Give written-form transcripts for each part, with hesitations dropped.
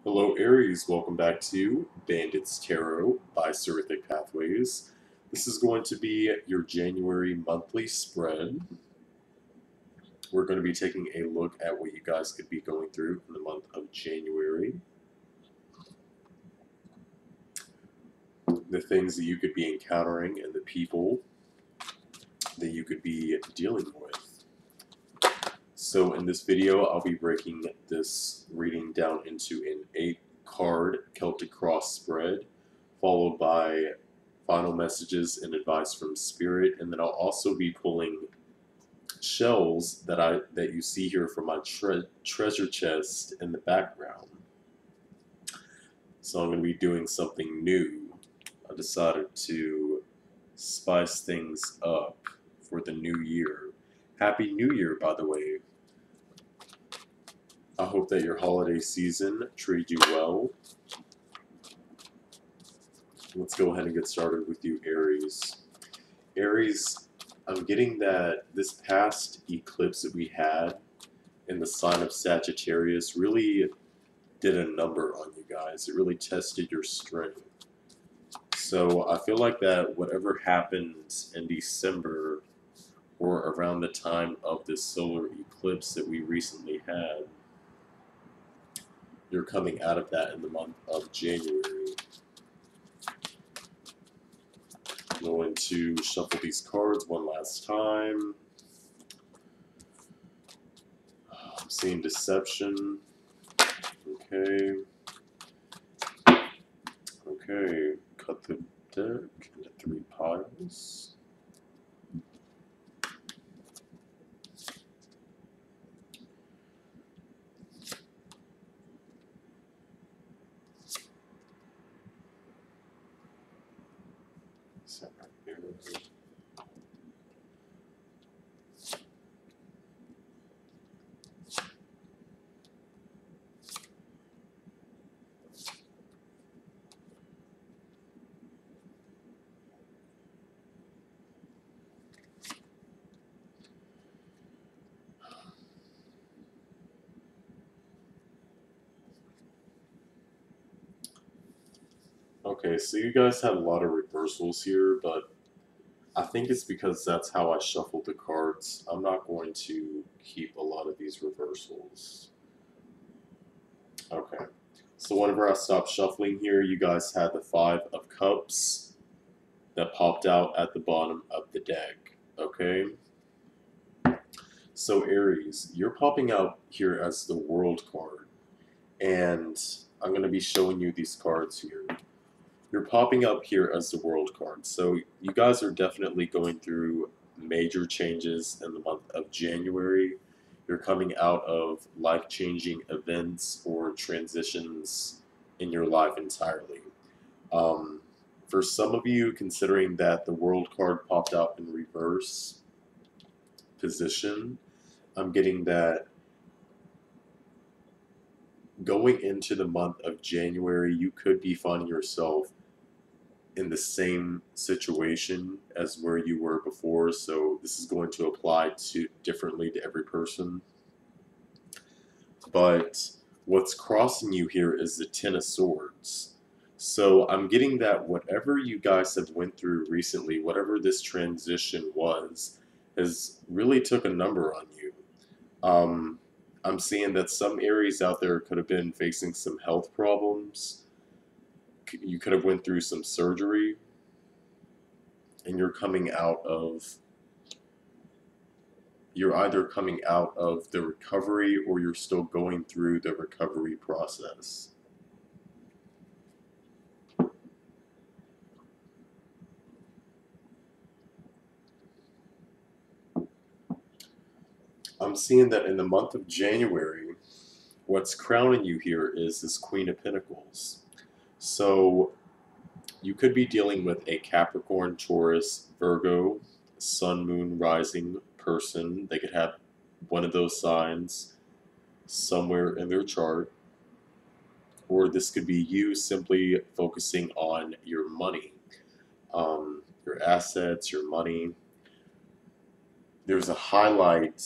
Hello Aries, welcome back to Bandits Tarot by Seraphic Pathways. This is going to be your January monthly spread. We're going to be taking a look at what you guys could be going through in the month of January. The things that you could be encountering and the people that you could be dealing with. So in this video, I'll be breaking this reading down into an 8-card Celtic Cross spread, followed by final messages and advice from Spirit, and then I'll also be pulling shells that you see here from my treasure chest in the background. So I'm going to be doing something new. I decided to spice things up for the new year. Happy New Year, by the way. I hope that your holiday season treated you well. Let's go ahead and get started with you, Aries. Aries, I'm getting that this past eclipse that we had in the sign of Sagittarius really did a number on you guys. It really tested your strength. So I feel like that whatever happened in December or around the time of this solar eclipse that we recently had, you're coming out of that in the month of January. I'm going to shuffle these cards one last time. I'm seeing deception. Okay. Okay. Cut the deck into 3 piles. Set right there. Okay, so you guys have a lot of reversals here, but I think it's because that's how I shuffled the cards. I'm not going to keep a lot of these reversals. Okay, so whenever I stopped shuffling here, you guys had the 5 of Cups that popped out at the bottom of the deck. Okay, so Aries, you're popping out here as the World card, and I'm going to be showing you these cards here. You're popping up here as the World card, so you guys are definitely going through major changes in the month of January. You're coming out of life-changing events or transitions in your life entirely. For some of you, considering that the World card popped out in reverse position, I'm getting that going into the month of January, you could be finding yourself in the same situation as where you were before, so this is going to apply differently to every person. But what's crossing you here is the 10 of Swords. So I'm getting that whatever you guys have went through recently, whatever this transition was, has really took a number on you. I'm seeing that some Aries out there could have been facing some health problems. You could have went through some surgery, and you're either coming out of the recovery or you're still going through the recovery process. I'm seeing that in the month of January, what's crowning you here is this Queen of Pentacles. So you could be dealing with a Capricorn, Taurus, Virgo, Sun, Moon, Rising person. They could have one of those signs somewhere in their chart. Or this could be you simply focusing on your money, your assets, your money. There's a highlight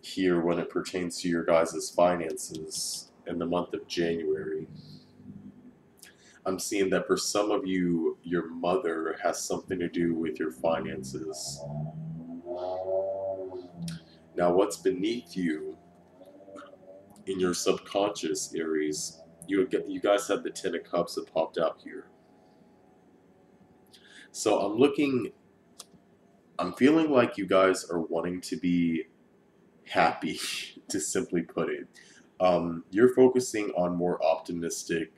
here when it pertains to your guys' finances, in the month of January. I'm seeing that for some of you, your mother has something to do with your finances. Now, what's beneath you in your subconscious, Aries? You guys have the Ten of Cups that popped out here. So I'm feeling like you guys are wanting to be happy, to simply put it. You're focusing on more optimistic,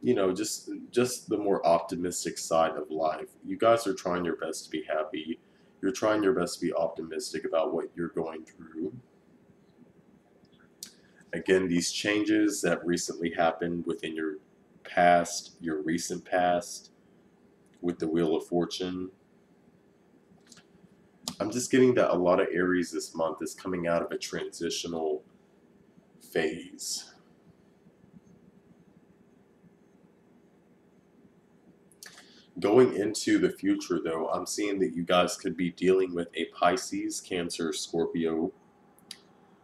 just the more optimistic side of life. You guys are trying your best to be happy. You're trying your best to be optimistic about what you're going through. Again, these changes that recently happened within your past, your recent past, with the Wheel of Fortune. I'm just getting that a lot of Aries this month is coming out of a transitional phase. Going into the future, though, I'm seeing that you guys could be dealing with a Pisces, Cancer, Scorpio,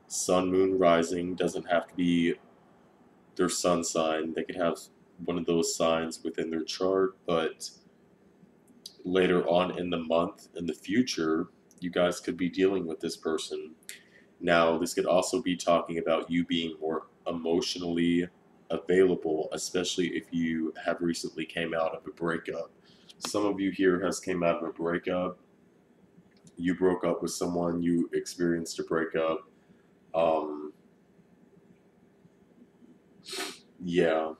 Sun, Moon, Rising. Doesn't have to be their sun sign. They could have one of those signs within their chart, but later on in the month, in the future, you guys could be dealing with this person. Now, this could also be talking about you being more emotionally available, especially if you have recently came out of a breakup. Some of you here has came out of a breakup. You broke up with someone, you experienced a breakup. Yeah.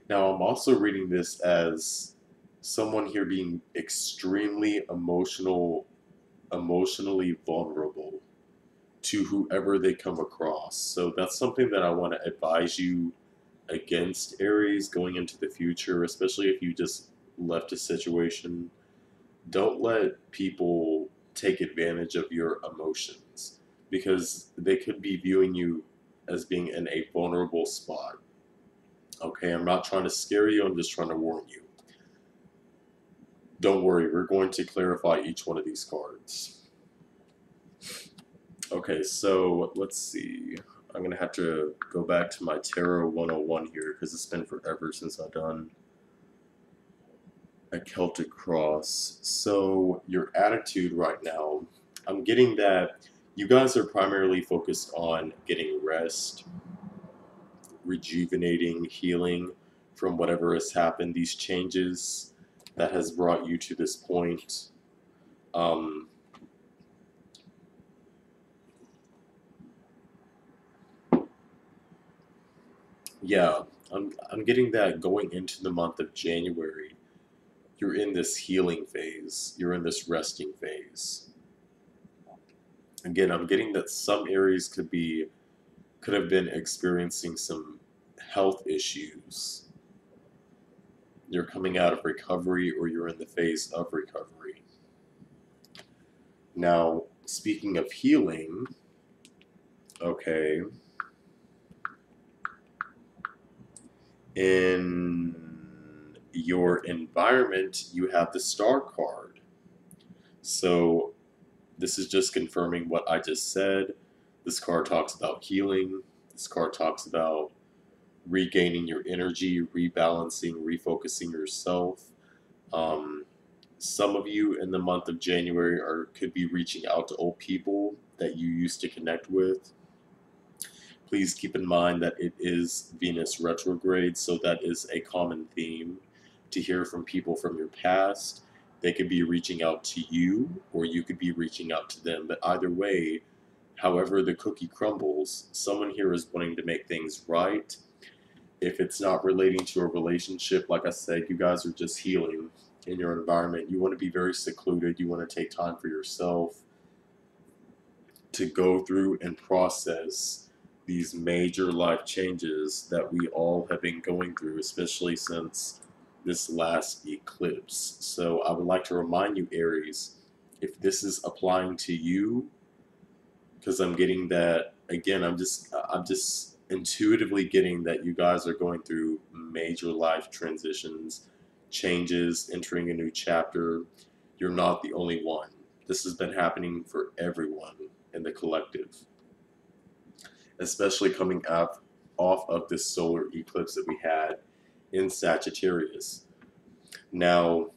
Now, I'm also reading this as someone here being extremely emotionally vulnerable to whoever they come across. So that's something that I want to advise you against, Aries, going into the future, especially if you just left a situation. Don't let people take advantage of your emotions, because they could be viewing you as being in a vulnerable spot. Okay, I'm not trying to scare you, I'm just trying to warn you. Don't worry, we're going to clarify each one of these cards. Okay, so let's see. I'm going to have to go back to my Tarot 101 here, because it's been forever since I've done a Celtic cross. So your attitude right now, I'm getting that you guys are primarily focused on getting rest, rejuvenating, healing from whatever has happened, these changes that has brought you to this point. Yeah, I'm getting that going into the month of January. You're in this healing phase. You're in this resting phase. Again, I'm getting that some Aries could have been experiencing some health issues. You're coming out of recovery, or you're in the phase of recovery. Now, speaking of healing, okay, in your environment, you have the Star card. So this is just confirming what I just said. This card talks about healing. This card talks about regaining your energy, rebalancing, refocusing yourself. Some of you in the month of January could be reaching out to old people that you used to connect with. Please keep in mind that it is Venus retrograde, so that is a common theme to hear from people from your past. They could be reaching out to you, or you could be reaching out to them. But either way, however the cookie crumbles, someone here is wanting to make things right. If it's not relating to a relationship, like I said, you guys are just healing in your environment. You want to be very secluded. You want to take time for yourself to go through and process these major life changes that we all have been going through, especially since this last eclipse. So I would like to remind you, Aries, if this is applying to you, because I'm getting that, again, I'm just intuitively getting that you guys are going through major life transitions, changes, entering a new chapter. You're not the only one. This has been happening for everyone in the collective, especially coming off of this solar eclipse that we had in Sagittarius. Now,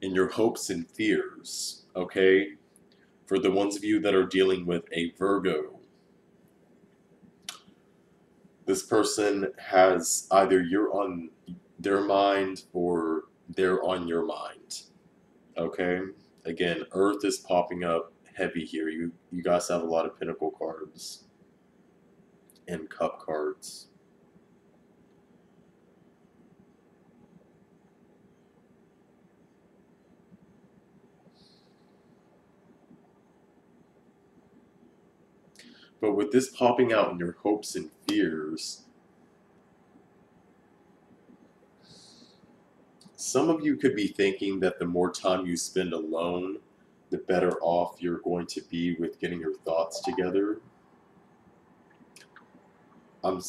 in your hopes and fears, okay, for the ones of you that are dealing with a Virgo, this person has either you're on their mind or they're on your mind, okay? Again, Earth is popping up heavy here. You guys have a lot of Pentacle cards and Cup cards. But with this popping out in your hopes and fears, some of you could be thinking that the more time you spend alone, the better off you're going to be with getting your thoughts together. I'm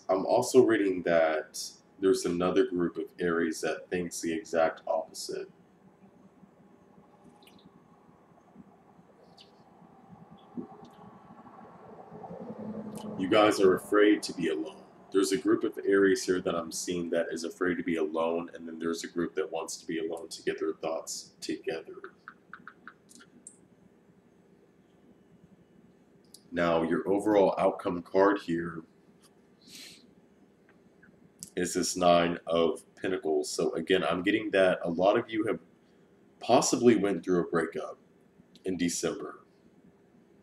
also reading that there's another group of Aries that thinks the exact opposite. You guys are afraid to be alone. There's a group of Aries here that I'm seeing that is afraid to be alone, and then there's a group that wants to be alone to get their thoughts together. Now, your overall outcome card here is this Nine of Pentacles. So again, I'm getting that a lot of you have possibly went through a breakup in December.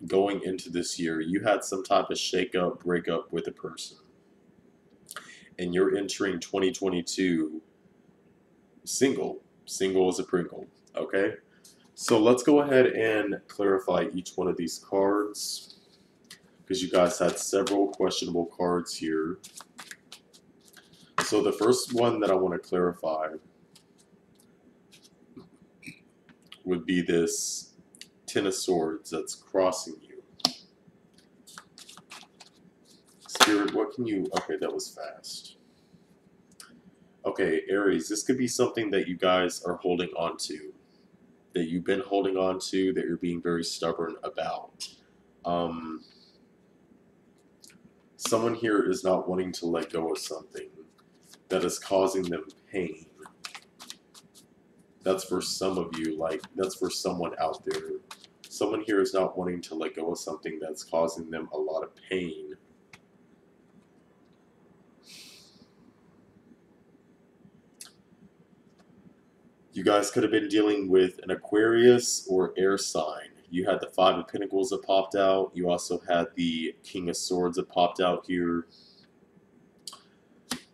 Going into this year, you had some type of shake-up, breakup with a person. And you're entering 2022 single. Single as a Pringle, okay? So let's go ahead and clarify each one of these cards, because you guys had several questionable cards here. So the first one that I want to clarify would be this Ten of Swords that's crossing you. Spirit, what can you... Okay, that was fast. Okay, Aries, this could be something that you guys are holding on to, that you've been holding on to, that you're being very stubborn about. Someone here is not wanting to let go of something that is causing them pain. That's for some of you, like, that's for someone out there. Someone here is not wanting to let go of something that's causing them a lot of pain. You guys could have been dealing with an Aquarius or air sign. You had the Five of Pentacles that popped out. You also had the King of Swords that popped out here.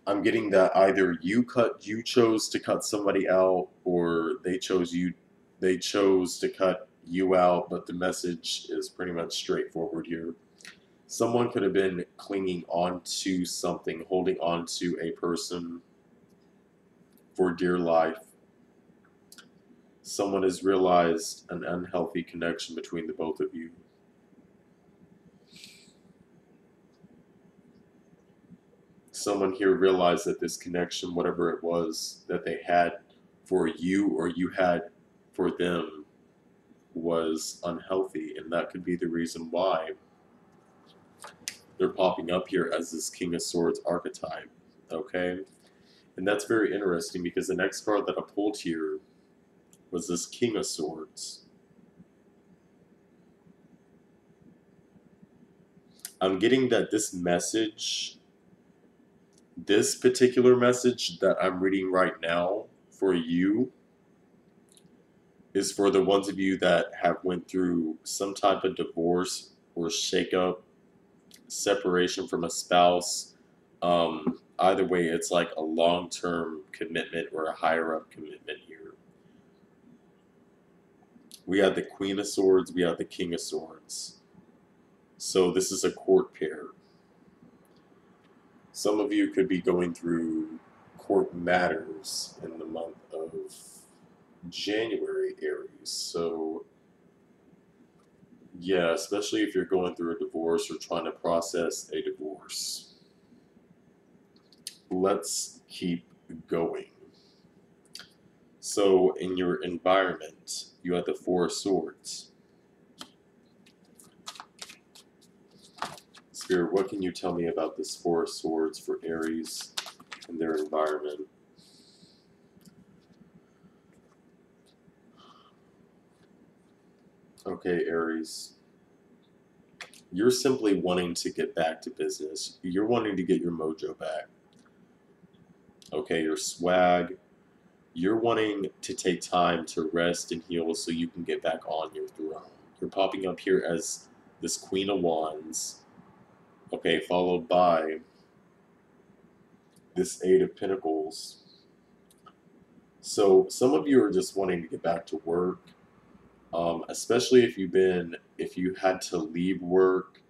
I'm getting that either you chose to cut somebody out, or they chose to cut you out, but the message is pretty much straightforward here. Someone could have been clinging on to something, holding on to a person for dear life. Someone has realized an unhealthy connection between the both of you. Someone here realized that this connection, whatever it was that they had for you or you had for them, was unhealthy, and that could be the reason why they're popping up here as this King of Swords archetype, okay? And that's very interesting, because the next card that I pulled here was this King of Swords. I'm getting that this message, this particular message that I'm reading right now for you, is for the ones of you that have went through some type of divorce or shakeup, separation from a spouse. Either way, it's like a long-term commitment or a higher-up commitment here. We have the Queen of Swords, we have the King of Swords. So this is a court pair. Some of you could be going through court matters in the month of January, Aries. So yeah, especially if you're going through a divorce or trying to process a divorce. Let's keep going. So in your environment, you had the Four of Swords. Spirit, what can you tell me about this Four of Swords for Aries and their environment? Okay, Aries. You're simply wanting to get back to business. You're wanting to get your mojo back. Okay, your swag. You're wanting to take time to rest and heal so you can get back on your throne. You're popping up here as this Queen of Wands. Okay, followed by this Eight of Pentacles. So some of you are just wanting to get back to work, especially if you had to leave work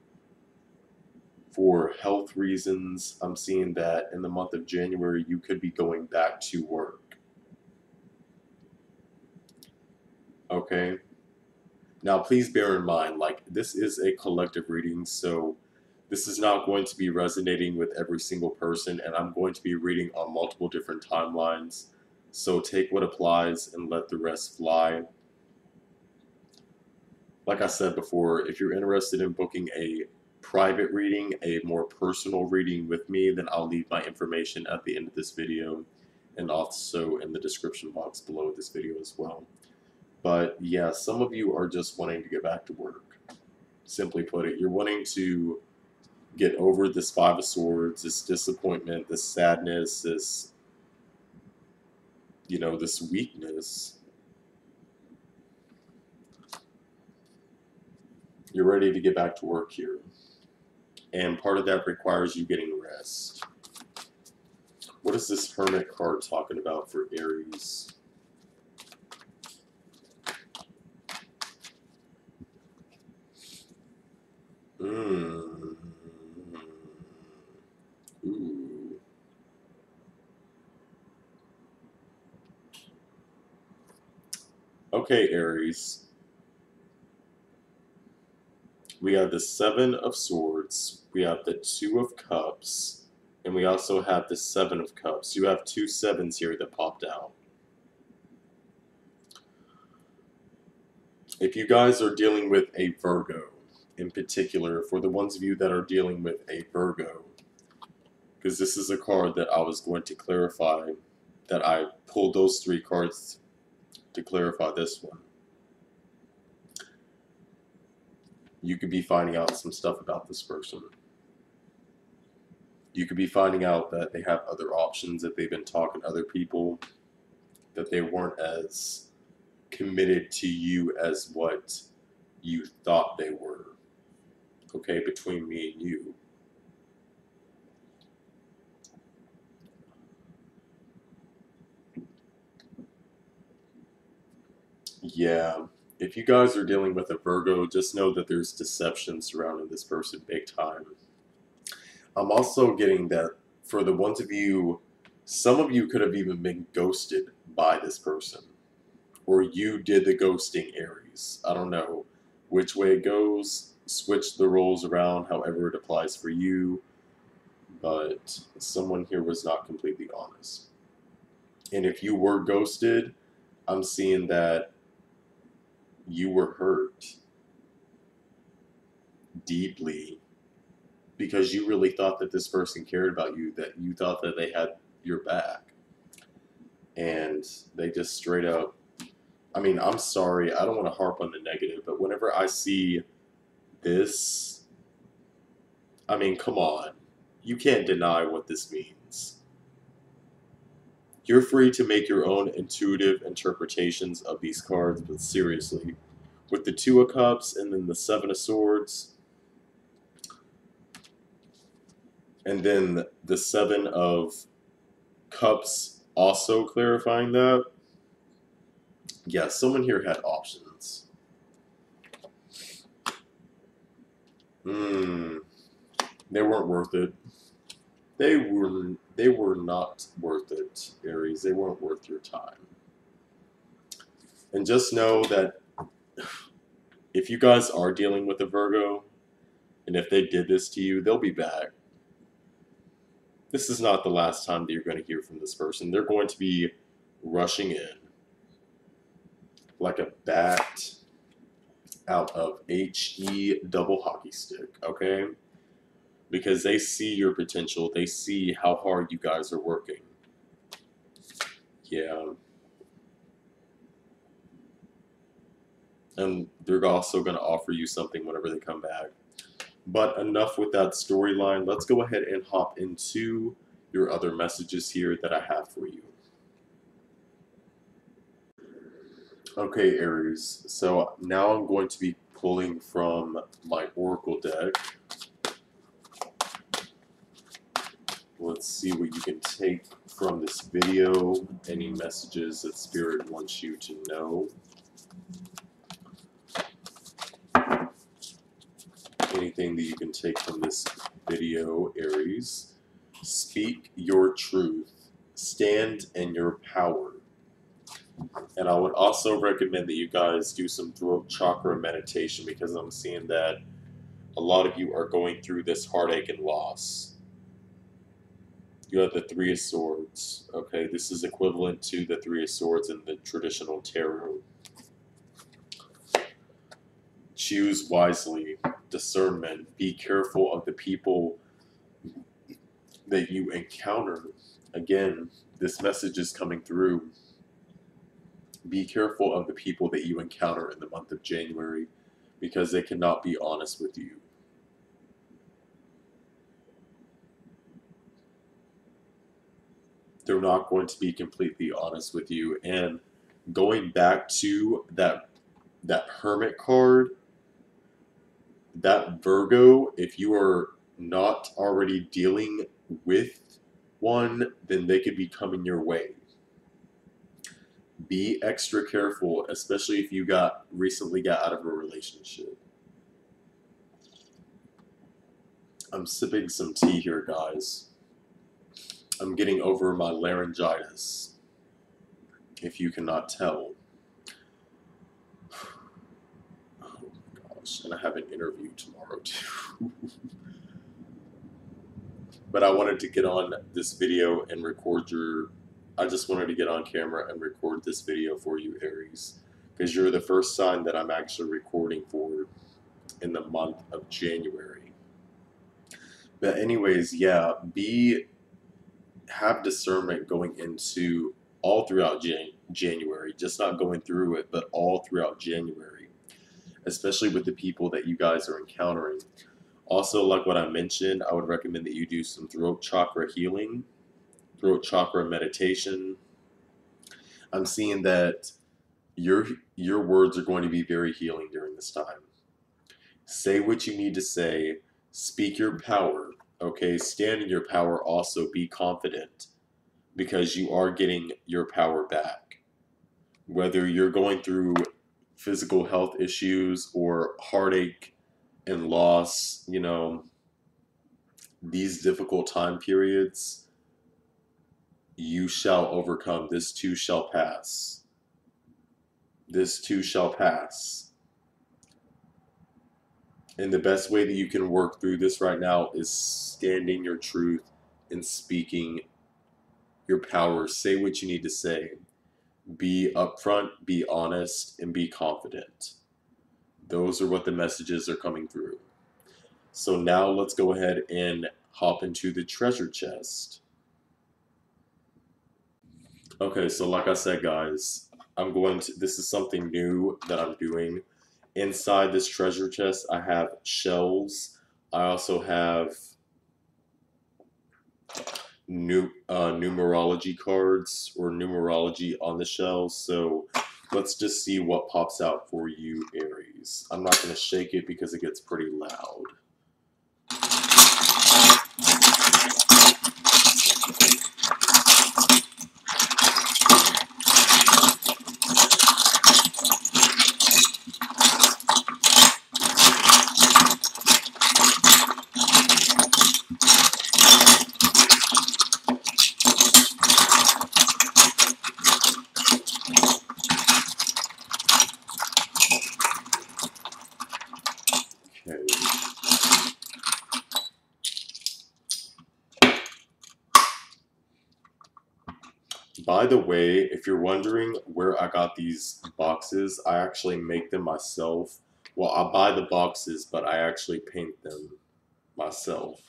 for health reasons. I'm seeing that in the month of January you could be going back to work. Okay. Now, please bear in mind, like, this is a collective reading, so this is not going to be resonating with every single person, and I'm going to be reading on multiple different timelines. So take what applies and let the rest fly. Like I said before, if you're interested in booking a private reading, a more personal reading with me, then I'll leave my information at the end of this video and also in the description box below this video as well. But yeah, some of you are just wanting to get back to work. Simply put it, you're wanting to get over this Five of Swords, this disappointment, this sadness, this, this weakness. You're ready to get back to work here. And part of that requires you getting rest. What is this Hermit card talking about for Aries? Ooh. Okay, Aries. We have the Seven of Swords, we have the Two of Cups, and we also have the Seven of Cups. You have two sevens here that popped out. If you guys are dealing with a Virgo, in particular, for the ones of you that are dealing with a Virgo, because this is a card that I was going to clarify, that I pulled those three cards to clarify this one. You could be finding out some stuff about this person. You could be finding out that they have other options, that they've been talking to other people, that they weren't as committed to you as what you thought they were. Okay, between me and you. Yeah, if you guys are dealing with a Virgo, just know that there's deception surrounding this person big time. I'm also getting that for the ones of you, some of you could have even been ghosted by this person. Or you did the ghosting, Aries. I don't know which way it goes. Switch the roles around however it applies for you. But someone here was not completely honest. And if you were ghosted, I'm seeing that you were hurt deeply because you really thought that this person cared about you, that you thought that they had your back. And they just straight up, I mean, I'm sorry, I don't want to harp on the negative, but whenever I see this, I mean, come on. You can't deny what this means. You're free to make your own intuitive interpretations of these cards, but seriously, with the Two of Cups and then the Seven of Swords, and then the Seven of Cups also clarifying that, yeah, someone here had options. They weren't worth it. They were not worth it, Aries. They weren't worth your time. And just know that if you guys are dealing with a Virgo, and if they did this to you, they'll be back. This is not the last time that you're going to hear from this person. They're going to be rushing in. like a bat out of HE double hockey stick, okay? Because they see your potential. They see how hard you guys are working. Yeah. And they're also going to offer you something whenever they come back. But enough with that storyline. Let's go ahead and hop into your other messages here that I have for you. Okay, Aries. So now I'm going to be pulling from my Oracle deck. Let's see what you can take from this video. Any messages that Spirit wants you to know. Anything that you can take from this video, Aries. Speak your truth. Stand in your power. And I would also recommend that you guys do some throat chakra meditation, because I'm seeing that a lot of you are going through this heartache and loss. You have the Three of Swords. Okay, this is equivalent to the Three of Swords in the traditional tarot. Choose wisely. Discernment. Be careful of the people that you encounter. Again, this message is coming through. Be careful of the people that you encounter in the month of January, because they cannot be honest with you. They're not going to be completely honest with you. And going back to that Hermit card, that Virgo, if you are not already dealing with one, then they could be coming your way. Be extra careful, especially if you recently got out of a relationship. I'm sipping some tea here, guys. I'm getting over my laryngitis, if you cannot tell. Oh my gosh, and I have an interview tomorrow too. But I wanted to get on this video and record I just wanted to get on camera and record this video for you, Aries, because you're the first sign that I'm actually recording for in the month of January. But anyways, yeah, have discernment going into all throughout January, just not going through it, but all throughout January, especially with the people that you guys are encountering. Also, like what I mentioned, I would recommend that you do some throat chakra healing, throat chakra meditation. I'm seeing that your words are going to be very healing during this time. Say what you need to say. Speak your power. Okay, stand in your power. Also, be confident, because you are getting your power back. Whether you're going through physical health issues or heartache and loss, you know, these difficult time periods, you shall overcome. This too shall pass. This too shall pass. And the best way that you can work through this right now is standing your truth and speaking your power. Say what you need to say. Be upfront, be honest, and be confident. Those are what the messages are coming through. So now let's go ahead and hop into the treasure chest. Okay, so like I said, guys, this is something new that I'm doing. Inside this treasure chest, I have shells. I also have numerology cards, or numerology on the shells. So let's just see what pops out for you, Aries. I'm not going to shake it because it gets pretty loud. By the way, if you're wondering where I got these boxes, I actually make them myself. Well, I buy the boxes, but I actually paint them myself.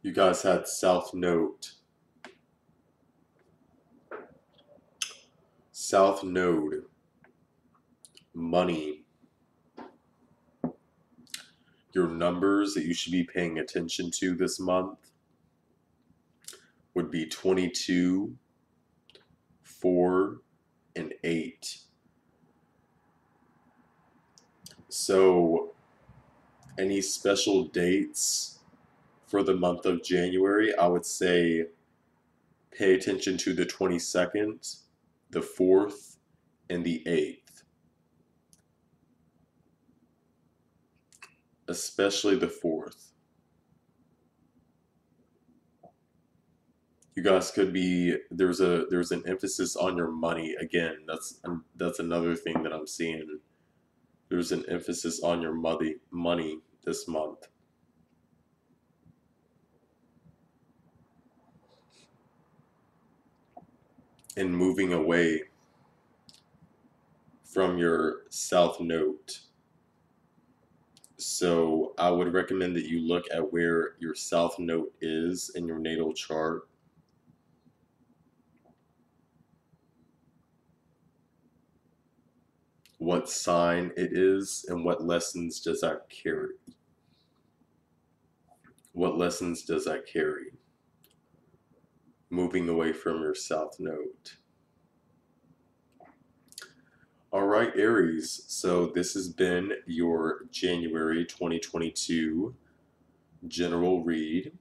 You guys had South Node. South Node. Money. Your numbers that you should be paying attention to this month would be 22, 4, and 8. So, any special dates for the month of January, I would say pay attention to the 22nd, the 4th, and the 8th. Especially the 4th. You guys could be there's an emphasis on your money again. That's another thing that I'm seeing. There's an emphasis on your money this month. And moving away from your South Node. So I would recommend that you look at where your South Node is in your natal chart. What sign it is and what lessons does that carry? What lessons does that carry? Moving away from your South Node. All right, Aries. So this has been your January 2022 general read.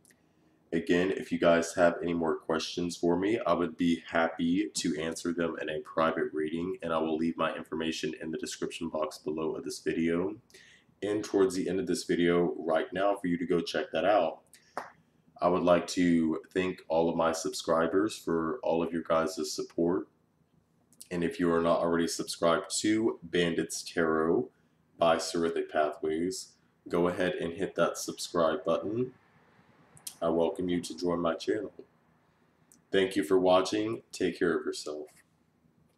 Again, if you guys have any more questions for me, I would be happy to answer them in a private reading, and I will leave my information in the description box below of this video and towards the end of this video right now for you to go check that out. I would like to thank all of my subscribers for all of your guys' support. And if you are not already subscribed to Bandits Tarot by Seraphic Pathways, go ahead and hit that subscribe button. I welcome you to join my channel. Thank you for watching. Take care of yourself.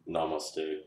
Namaste.